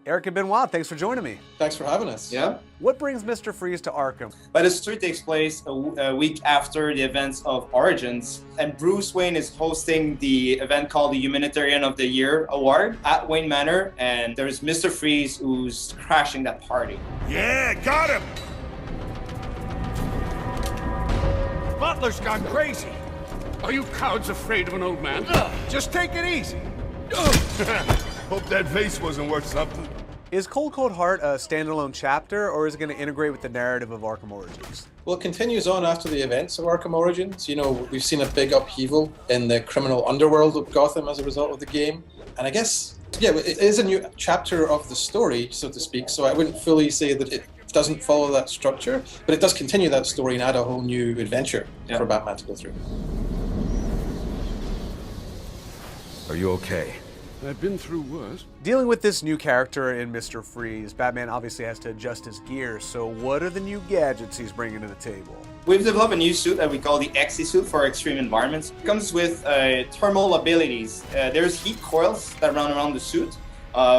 Eric and Benoit, thanks for joining me. Thanks for having us. Yeah. What brings Mr. Freeze to Arkham? But the story takes place a week after the events of Origins, and Bruce Wayne is hosting the event called the Humanitarian of the Year Award at Wayne Manor, and there's Mr. Freeze who's crashing that party. Yeah, got him! Butler's gone crazy. Are you cowards afraid of an old man? Just take it easy. Hope that vase wasn't worth something. Is Cold Cold Heart a standalone chapter, or is it going to integrate with the narrative of Arkham Origins? Well, it continues on after the events of Arkham Origins. You know, we've seen a big upheaval in the criminal underworld of Gotham as a result of the game. And I guess, yeah, it is a new chapter of the story, so to speak, so I wouldn't fully say that it doesn't follow that structure, but it does continue that story and add a whole new adventure for Batman to go through. Are you okay? I've been through worse. Dealing with this new character in Mr. Freeze, Batman obviously has to adjust his gear, so what are the new gadgets he's bringing to the table? We've developed a new suit that we call the XE suit for extreme environments. It comes with thermal abilities. There's heat coils that run around the suit.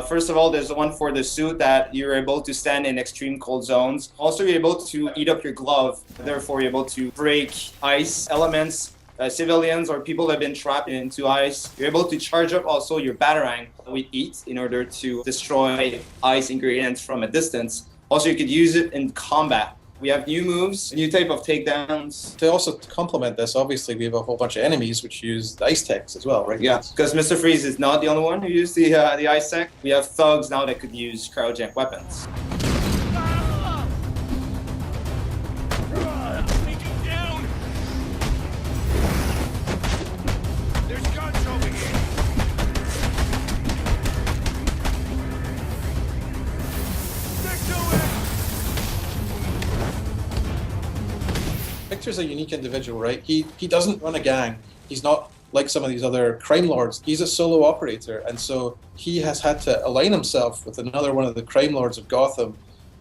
First of all, there's one for the suit that you're able to stand in extreme cold zones. Also, you're able to heat up your glove. Therefore, you're able to break ice elements. Civilians or people that have been trapped into ice. You're able to charge up also your Batarang with heat in order to destroy ice ingredients from a distance. Also, you could use it in combat. We have new moves, a new type of takedowns. To also complement this, obviously, we have a whole bunch of enemies which use the ice techs as well, right? Yeah, because Mr. Freeze is not the only one who used the ice tech. We have thugs now that could use cryogenic weapons. Victor's a unique individual, right? He doesn't run a gang. He's not like some of these other crime lords. He's a solo operator, and so he has had to align himself with another one of the crime lords of Gotham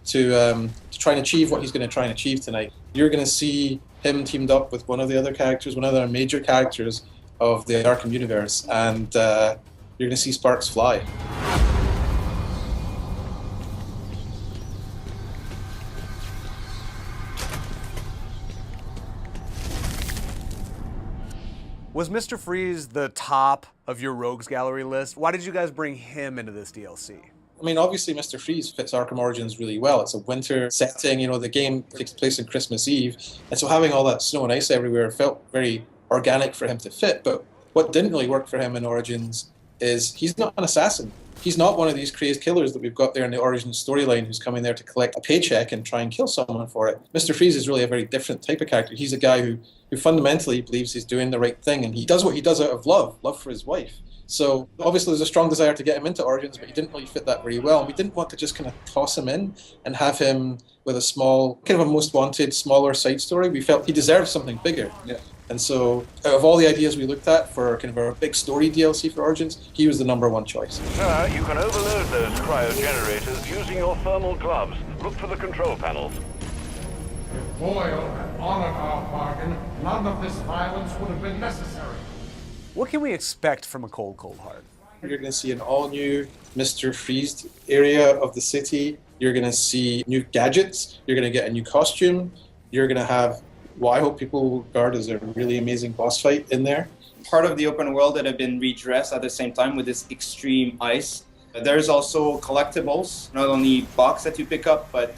to try and achieve what he's going to try and achieve tonight. You're going to see him teamed up with one of the other characters, one of the major characters of the Arkham universe, and you're going to see sparks fly. Was Mr. Freeze the top of your rogues gallery list? Why did you guys bring him into this DLC? I mean, obviously, Mr. Freeze fits Arkham Origins really well. It's a winter setting, you know, the game takes place on Christmas Eve, and so having all that snow and ice everywhere felt very organic for him to fit. But what didn't really work for him in Origins is he's not an assassin. He's not one of these crazed killers that we've got there in the Origins storyline who's coming there to collect a paycheck and try and kill someone for it. Mr. Freeze is really a very different type of character. He's a guy who fundamentally believes he's doing the right thing, and he does what he does out of love for his wife. So obviously there's a strong desire to get him into Origins, but he didn't really fit that very well. And we didn't want to just kind of toss him in and have him with a small, kind of a most wanted, smaller side story. We felt he deserved something bigger. Yeah. And so out of all the ideas we looked at for kind of our big story DLC for Origins, he was the #1 choice. Sir, you can overload those cryogenerators using your thermal gloves. Look for the control panels. If Boyle had honored our bargain, none of this violence would have been necessary. What can we expect from a Cold Cold Heart? You're going to see an all-new Mr. Freeze area of the city. You're going to see new gadgets. You're going to get a new costume. You're going to have what I hope people will regard as a really amazing boss fight in there. Part of the open world that have been redressed at the same time with this extreme ice. There's also collectibles, not only box that you pick up, but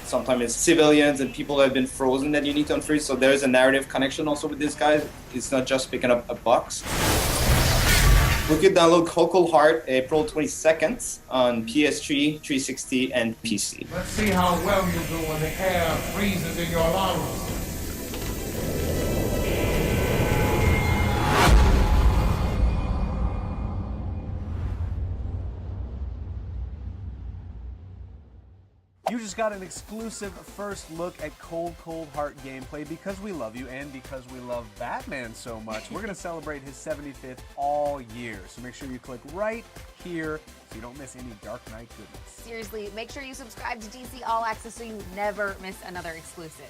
sometimes it's civilians and people that have been frozen that you need to unfreeze. So there's a narrative connection also with this guy. It's not just picking up a box. We could download Cold Cold Heart April 22nd on PS3, 360, and PC. Let's see how well you do when the air freezes in your lungs. You just got an exclusive first look at Cold Cold Heart gameplay because we love you and because we love Batman so much. We're going to celebrate his 75th all year, so make sure you click right here so you don't miss any Dark Knight goodness. Seriously, make sure you subscribe to DC All Access so you never miss another exclusive.